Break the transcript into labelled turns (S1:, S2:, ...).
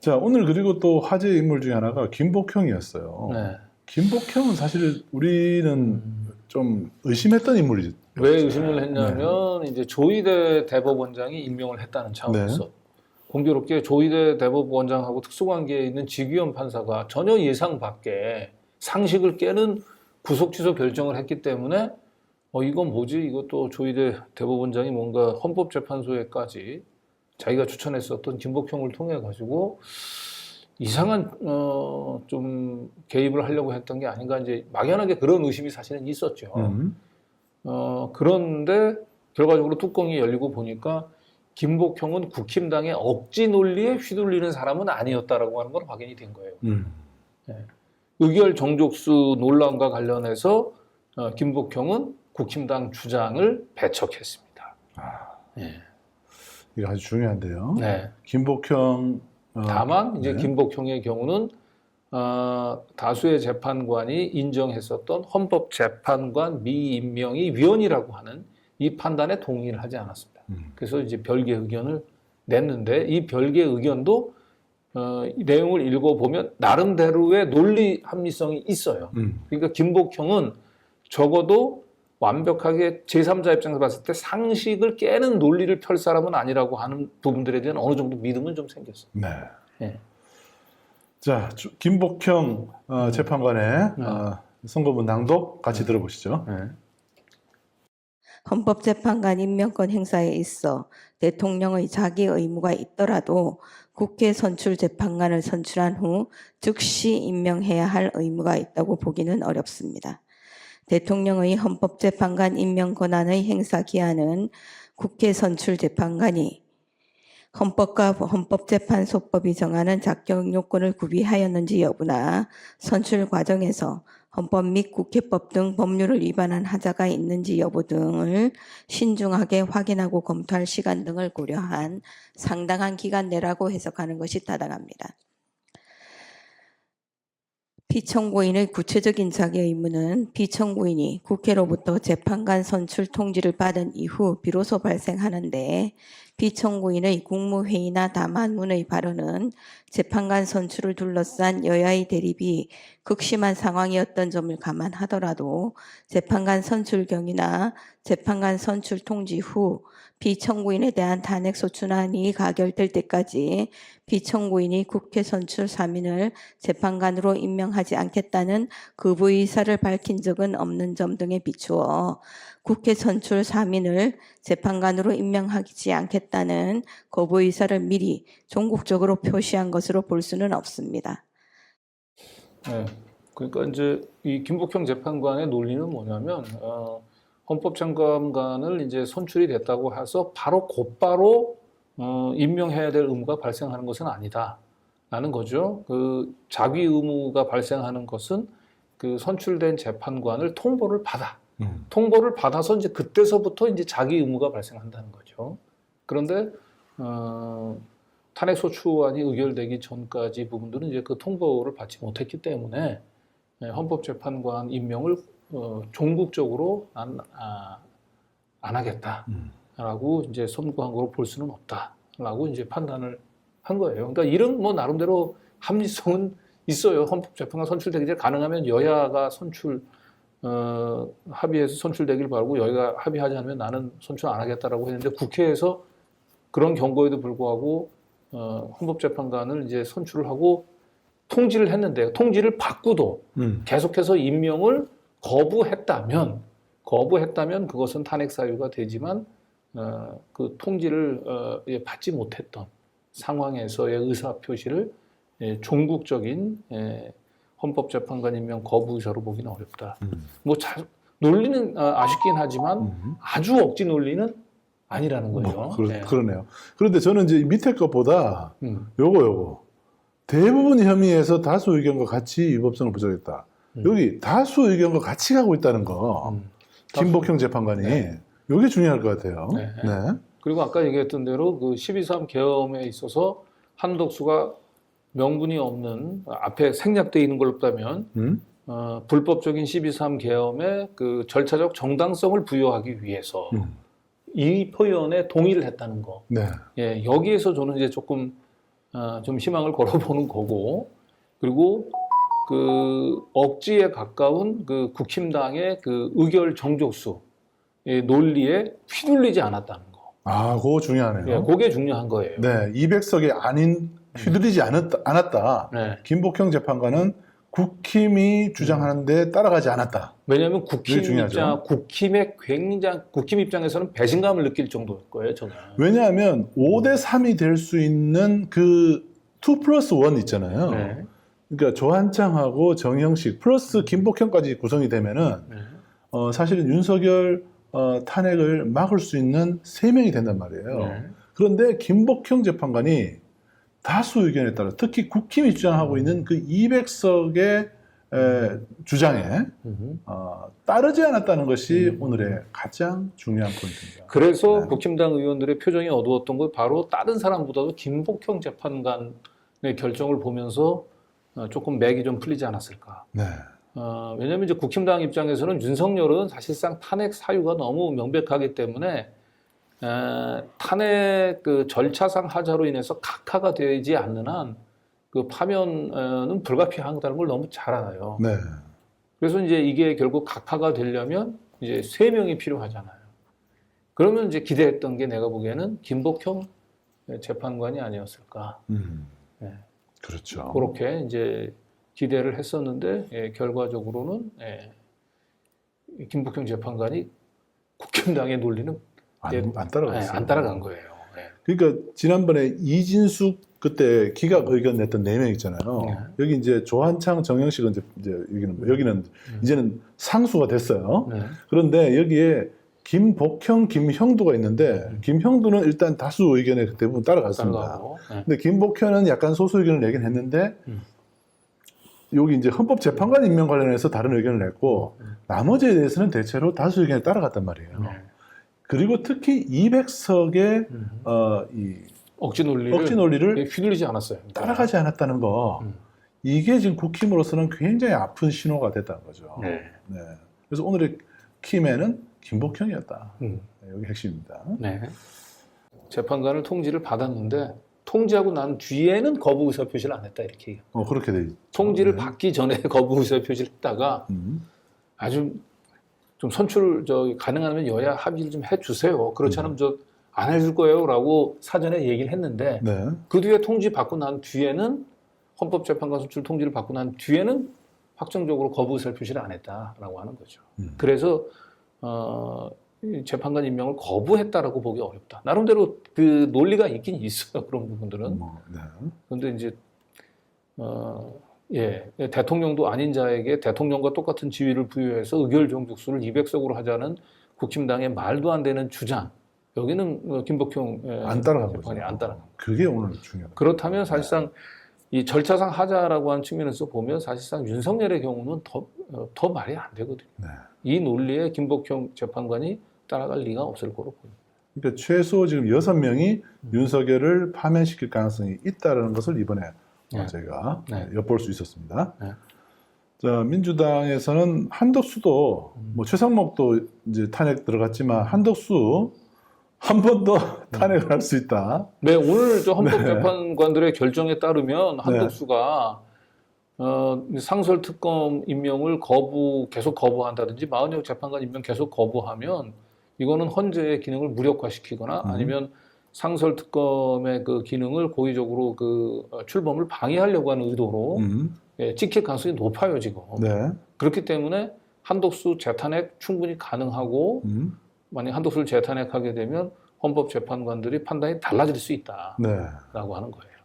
S1: 자, 오늘 그리고 또 화제 인물 중에 하나가 김복형이었어요.
S2: 네.
S1: 김복형은 사실 우리는 좀 의심했던 인물이죠.
S2: 왜 의심을 했냐면 이제 조희대 대법원장이 임명을 했다는 차원에서 공교롭게 조희대 대법원장하고 특수관계에 있는 지기현 판사가 전혀 예상 밖의 상식을 깨는 구속 취소 결정을 했기 때문에 이건 뭐지? 이것도 조희대 대법원장이 뭔가 헌법재판소에까지 자기가 추천했었던 김복형을 통해 가지고 이상한 좀 개입을 하려고 했던 게 아닌가, 이제 막연하게 그런 의심이 사실은 있었죠. 그런데 결과적으로 뚜껑이 열리고 보니까 김복형은 국힘당의 억지 논리에 휘둘리는 사람은 아니었다라고 하는 걸 확인이 된 거예요. 네. 의결 정족수 논란과 관련해서 김복형은 국힘당 주장을 배척했습니다. 네.
S1: 이게 아주 중요한데요.
S2: 네.
S1: 김복형
S2: 다만 이제 김복형의 경우는 다수의 재판관이 인정했었던 헌법재판관 미임명이 위헌이라고 하는 이 판단에 동의를 하지 않았습니다. 그래서 이제 별개 의견을 냈는데, 이 별개 의견도 이 내용을 읽어보면 나름대로의 논리 합리성이 있어요. 그러니까 김복형은 적어도 완벽하게 제3자 입장에서 봤을 때 상식을 깨는 논리를 펼 사람은 아니라고 하는 부분들에 대한 어느 정도 믿음은 좀 생겼어요.
S1: 네.
S2: 네.
S1: 자, 김복형 재판관의 선고문 낭독 같이 들어보시죠.
S3: 헌법재판관 임명권 행사에 있어 대통령의 자기 의무가 있더라도 국회 선출 재판관을 선출한 후 즉시 임명해야 할 의무가 있다고 보기는 어렵습니다. 대통령의 헌법재판관 임명 권한의 행사 기한은 국회 선출 재판관이 헌법과 헌법재판소법이 정하는 자격 요건을 구비하였는지 여부나 선출 과정에서 헌법 및 국회법 등 법률을 위반한 하자가 있는지 여부 등을 신중하게 확인하고 검토할 시간 등을 고려한 상당한 기간 내라고 해석하는 것이 타당합니다. 피청구인의 구체적인 자기 의무는 피청구인이 국회로부터 재판관 선출 통지를 받은 이후 비로소 발생하는데, 피청구인의 국무회의나 담화문의 발언은 재판관 선출을 둘러싼 여야의 대립이 극심한 상황이었던 점을 감안하더라도 재판관 선출 경위나 재판관 선출 통지 후 피청구인에 대한 탄핵소추안이 가결될 때까지 피청구인이 국회 선출 3인을 재판관으로 임명하지 않겠다는 거부 의사를 밝힌 적은 없는 점 등에 비추어 국회 선출 3인을 재판관으로 임명하지 않겠다는 거부 의사를 미리 종국적으로 표시한 것으로 볼 수는 없습니다.
S2: 네. 그러니까 이제 이 김복형 재판관의 논리는 뭐냐면 헌법재판관을 이제 선출이 됐다고 해서 곧바로 임명해야 될 의무가 발생하는 것은 아니다라는 거죠. 그 자기 의무가 발생하는 것은 그 선출된 재판관을 통보를 받아서 이제 그때서부터 이제 자기 의무가 발생한다는 거죠. 그런데 탄핵소추안이 의결되기 전까지 부분들은 이제 그 통보를 받지 못했기 때문에 헌법재판관 임명을 종국적으로 안 하겠다라고 이제 선고한 거로 볼 수는 없다라고 이제 판단을 한 거예요. 그러니까 이런 뭐 나름대로 합리성은 있어요. 헌법재판관 선출되기 전에 가능하면 여야가 선출 합의해서 선출되길 바라고, 여야가 합의하지 않으면 나는 선출 안 하겠다라고 했는데, 국회에서 그런 경고에도 불구하고 헌법재판관을 이제 선출을 하고 통지를 했는데, 통지를 받고도 계속해서 임명을 거부했다면 그것은 탄핵 사유가 되지만 그 통지를 받지 못했던 상황에서의 의사 표시를 종국적인 헌법재판관 임명 거부 의사로 보기는 어렵다. 논리는 아쉽긴 하지만 아주 억지 논리는 아니라는 거죠.
S1: 그러네요. 그런데 저는 이제 밑에 것보다 요거 대부분 혐의에서 다수 의견과 같이 위법성을 부정했다. 여기 다수 의견과 같이 가고 있다는 거, 김복형 재판관이 이게 중요할 것 같아요.
S2: 네. 그리고 아까 얘기했던 대로 그 12.3 계엄에 있어서 한덕수가 명분이 없는, 앞에 생략되어 있는 걸로 보면 불법적인 12.3 계엄의 그 절차적 정당성을 부여하기 위해서 이 표현에 동의를 했다는 거. 여기에서 저는 이제 조금 좀 희망을 걸어보는 거고, 그리고 그 억지에 가까운 그 국힘당의 그 의결 정족수의 논리에 휘둘리지 않았다는 거.
S1: 아, 그거 중요하네요.
S2: 예, 그게 중요한 거예요.
S1: 네, 200석이 아닌 휘둘리지 않았다.
S2: 네.
S1: 김복형 재판관은 국힘이 주장하는데 따라가지 않았다.
S2: 왜냐하면 국힘
S1: 중요하죠.
S2: 국힘 입장에서는 배신감을 느낄 정도일 거예요, 저는.
S1: 왜냐하면 5대 3이 될 수 있는 그 2+1 있잖아요.
S2: 네.
S1: 그러니까 조한창하고 정영식 플러스 김복형까지 구성이 되면은
S2: 네.
S1: 사실은 윤석열 탄핵을 막을 수 있는 3명이 된단 말이에요.
S2: 네.
S1: 그런데 김복형 재판관이 다수 의견에 따라 특히 국힘이 주장하고 있는 그 200석의 주장에 따르지 않았다는 것이 오늘의 가장 중요한 포인트입니다.
S2: 그래서
S1: 네.
S2: 국힘당 의원들의 표정이 어두웠던 건 바로 다른 사람보다도 김복형 재판관의 결정을 보면서 조금 맥이 좀 풀리지 않았을까.
S1: 네.
S2: 왜냐하면 이제 국힘당 입장에서는 윤석열은 사실상 탄핵 사유가 너무 명백하기 때문에 탄핵 그 절차상 하자로 인해서 각하가 되지 않는 한 그 파면은 불가피하다는 걸 너무 잘 알아요.
S1: 네.
S2: 그래서 이제 이게 결국 각하가 되려면 이제 3명이 필요하잖아요. 그러면 이제 기대했던 게 내가 보기에는 김복형 재판관이 아니었을까. 네.
S1: 그렇죠.
S2: 그렇게 이제 기대를 했었는데 결과적으로는 김복형 재판관이 국힘당의 논리는
S1: 안 따라갔어요.
S2: 안 따라간 거예요.
S1: 그러니까 지난번에 이진숙 그때 기각 의견 냈던 4명 있잖아요.
S2: 네.
S1: 여기 이제 조한창, 정영식은 이제 여기는 이제는 상수가 됐어요.
S2: 네.
S1: 그런데 여기에 김복형, 김형두가 있는데 김형두는 일단 다수 의견에 대부분 따라갔습니다.
S2: 따라가고. 네.
S1: 근데 김복현은 약간 소수 의견을 내긴 했는데 여기 이제 헌법재판관 임명 관련해서 다른 의견을 냈고 나머지에 대해서는 대체로 다수 의견에 따라갔단 말이에요.
S2: 네.
S1: 그리고 특히 200석의 이
S2: 억지 논리를 휘둘리지 않았어요.
S1: 따라가지 않았다는 거 이게 지금 국힘으로서는 굉장히 아픈 신호가 됐다는 거죠.
S2: 네.
S1: 네. 그래서 오늘의 키맨은 김복형이었다. 여기 핵심입니다.
S2: 네. 재판관을 통지를 받았는데 통지하고 난 뒤에는 거부 의사 표시를 안 했다 이렇게 얘기해요.
S1: 그렇게 돼 있죠.
S2: 통지를
S1: 네.
S2: 받기 전에 거부 의사 표시를 했다가 아주 좀 선출 가능하면 여야 합의를 좀 해주세요. 그렇지 않으면 안 해줄 거예요라고 사전에 얘기를 했는데
S1: 네.
S2: 그 뒤에 통지 받고 난 뒤에는 헌법재판관 선출 통지를 받고 난 뒤에는 확정적으로 거부 의사 표시를 안 했다라고 하는 거죠. 그래서 이 재판관 임명을 거부했다라고 보기 어렵다. 나름대로 그 논리가 있긴 있어요. 그런 부분들은.
S1: 네.
S2: 그런데 이제 대통령도 아닌 자에게 대통령과 똑같은 지위를 부여해서 의결 정족수를 200석으로 하자는 국힘당의 말도 안 되는 주장. 여기는 김복형
S1: 안 따라간 거죠.
S2: 재판이 안 따라간 거죠.
S1: 그게 오늘 중요합니다.
S2: 그렇다면 사실상 이 절차상 하자라고 하는 측면에서 보면 사실상 윤석열의 경우는 더 말이 안 되거든요.
S1: 네.
S2: 이 논리에 김복형 재판관이 따라갈 리가 없을 거로 보입니다.
S1: 그러니까 최소 지금 6명이 윤석열을 파면시킬 가능성이 있다는 것을 이번에 저희가 엿볼 수 있었습니다.
S2: 네.
S1: 자, 민주당에서는 한덕수도 뭐 최상목도 이제 탄핵 들어갔지만 한덕수 한 번 더 탄핵을 할 수 있다.
S2: 네, 오늘 저 헌법재판관들의 결정에 따르면 한덕수가 상설 특검 임명을 계속 거부한다든지 마은혁 재판관 임명 계속 거부하면 이거는 헌재의 기능을 무력화시키거나 아니면 상설 특검의 그 기능을 고의적으로 그 출범을 방해하려고 하는 의도로 찍힐 가능성이 높아요 지금.
S1: 네.
S2: 그렇기 때문에 한덕수 재탄핵 충분히 가능하고 만약 한덕수를 재탄핵하게 되면 헌법재판관들이 판단이 달라질 수 있다라고 하는 거예요.